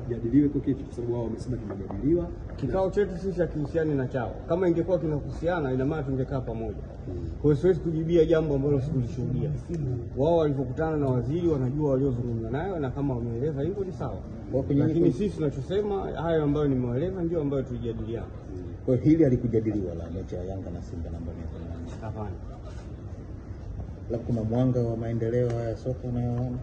Jadiliwe kwa kitu kwa sababu wao wamesema kimejadiliwa. Kikao chetu sisi hakihusiani na chao. Kama ingekuwa kinahusiana ina maana tungekaa pamoja. Kwa hiyo siwezi kujibia jambo ambalo sikulishuhudia. Wao walipokutana na waziri wanajua waliozungumza nayo, na kama wameeleza hivyo ni sawa. Lakini sisi tunachosema hayo ambayo nimewaeleza ndio ambayo tulijadiliana. Kwa hili alikujadiliwa la mechi ya Yanga na Simba namba 180. Hapana. La kuna mwanga wa maendeleo haya soka unayoona.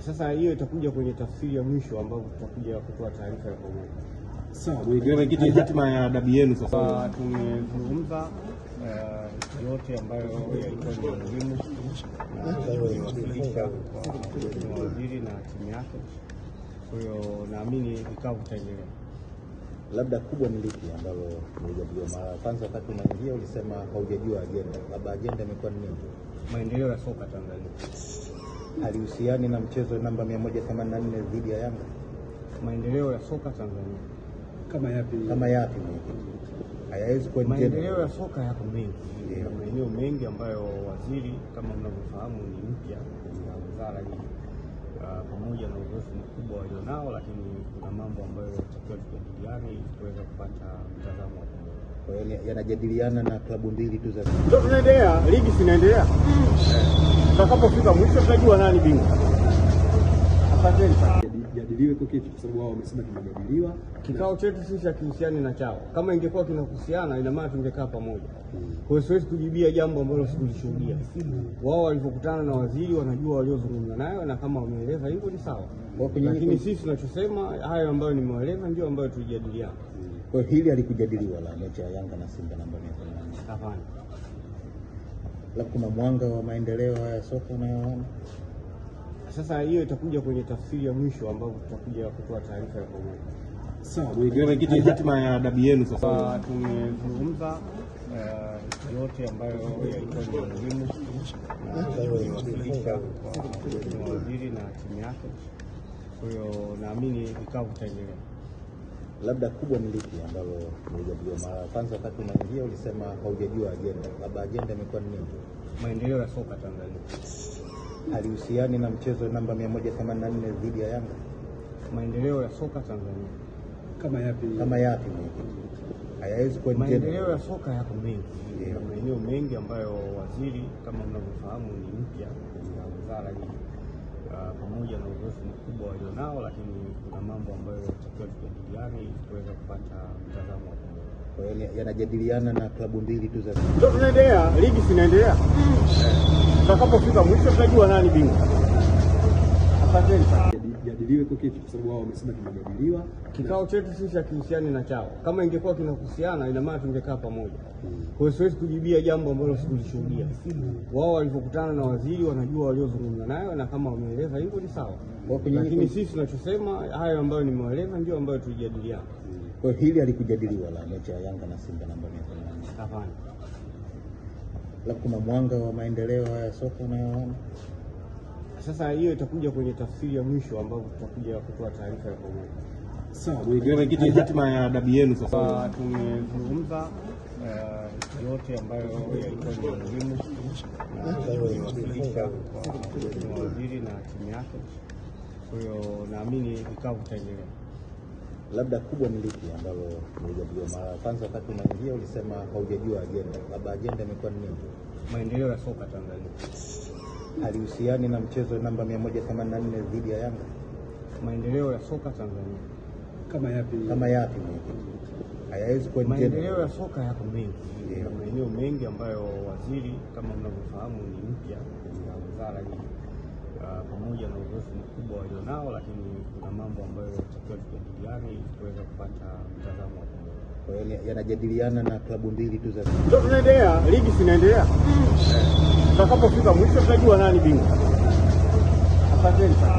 Sasa hiyo itakuja kwenye tafsiri ya mwisho ambapo tutakuja kutoa taarifa ya pamoja. Sawa, mwenyekiti, hatima ya dabi yenu sasa. Tumezungumza yote ambayo yalikuwa ni muhimu na kuwakilisha kwa waziri na timu yake. Kwa hiyo naamini vikao vitaendelea. Labda kubwa ni lipi ambalo mlijadiliwa? Mara kwanza wakati unaingia ulisema haujajua ajenda. Labda ajenda imekuwa nini? Maendeleo ya soka Tanzania. Halihusiani na mchezo namba 184 dhidi ya Yanga? Maendeleo ya soka Tanzania. Kama yapi? Kama yapi mwenyekiti? Hayawezi kuwa maendeleo ya soka yako mengi. Kuna maeneo mengi ambayo waziri kama mnavyofahamu ni mpya katika wizara hii, pamoja na uzoefu mkubwa walionao, lakini kuna mambo ambayo tutakiwa tujadiliane ili tuweze kupata mtazamo wa pamoja. Kwa hiyo yanajadiliana na klabu mbili tu za. Ndio tunaendelea, ligi zinaendelea. Tutakapofika mwisho tutajua nani bingwa. Asanteni sana. Jadiliwe kwa kitu kwa sababu wao wamesema kimejadiliwa. Kikao chetu sisi hakihusiani na chao. Kama ingekuwa kinahusiana ina maana tungekaa pamoja. Kwa hiyo siwezi kujibia jambo ambalo sikulishuhudia. Wao walipokutana na waziri wanajua waliozungumza nayo, na kama wameeleza hivyo ni sawa. Lakini sisi tunachosema hayo ambayo nimewaeleza ndio ambayo tulijadiliana. Kwa hili alikujadiliwa la mechi ya Yanga na Simba namba 180. Hapana. La kuna mwanga wa maendeleo haya soka unayoona. Sasa hiyo itakuja kwenye tafsiri ya mwisho ambapo tutakuja kutoa taarifa ya pamoja. Sawa, mwenyekiti, hatima ya dabi yenu sasa. Tumezungumza yote ambayo yalikuwa ni muhimu na kuwakilisha kwa waziri na timu yake. Kwa hiyo naamini vikao vitaendelea. Labda kubwa ni lipi ambalo mlijadiliwa? Mara kwanza wakati unaingia ulisema haujajua ajenda. Labda ajenda imekuwa nini? Maendeleo ya soka Tanzania. Halihusiani na mchezo namba 184 dhidi ya Yanga? Maendeleo ya soka Tanzania. Kama yapi? Kama yapi mwenyekiti? Hayawezi kuwa maendeleo ya soka yako mengi. Kuna maeneo mengi ambayo waziri kama mnavyofahamu ni mpya katika wizara hii, pamoja na uzoefu mkubwa walionao, lakini kuna mambo ambayo tutakiwa tujadiliane ili tuweze kupata mtazamo wa pamoja. Kwa hiyo yanajadiliana na klabu mbili tu za. Ndio tunaendelea, ligi zinaendelea. Tutakapofika mwisho tutajua nani bingwa. Asanteni sana. Jadiliwe kwa kitu kwa sababu wao wamesema kimejadiliwa. Kikao chetu sisi hakihusiani na chao. Kama ingekuwa kinahusiana ina maana tungekaa pamoja. Kwa hiyo siwezi kujibia jambo ambalo sikulishuhudia. Wao walipokutana na waziri wanajua waliozungumza nayo, na kama wameeleza hivyo ni sawa. Lakini sisi tunachosema hayo ambayo nimewaeleza ndio ambayo tulijadiliana. Kwa hili alikujadiliwa la mechi ya Yanga na Simba namba 180. Hapana. La kuna mwanga wa maendeleo haya soka unayoona. Sasa hiyo itakuja kwenye tafsiri ya mwisho ambapo tutakuja kutoa taarifa ya pamoja. Sawa, mwenyekiti, hatima ya dabi yenu sasa. Tumezungumza yote ambayo yalikuwa ni muhimu na kuwakilisha kwa waziri na timu yake. Kwa hiyo naamini vikao vitaendelea. Labda kubwa ni lipi ambalo mlijadiliwa? Mara kwanza wakati unaingia ulisema haujajua ajenda. Labda ajenda imekuwa nini? Maendeleo ya soka Tanzania. Halihusiani na mchezo namba 184 dhidi ya Yanga? Maendeleo ya soka Tanzania. Kama yapi? Kama yapi mwenyekiti? Hayawezi kuwa maendeleo ya soka yako mengi. Kuna maeneo mengi ambayo waziri kama mnavyofahamu ni mpya katika wizara hii, pamoja na uzoefu mkubwa walionao, lakini kuna mambo ambayo tutakiwa tujadiliane ili tuweze kupata mtazamo wa pamoja. Kwa hiyo yanajadiliana na klabu mbili tu za. Ndio tunaendelea, ligi zinaendelea. Tutakapofika mwisho tutajua nani bingwa. Asanteni sana.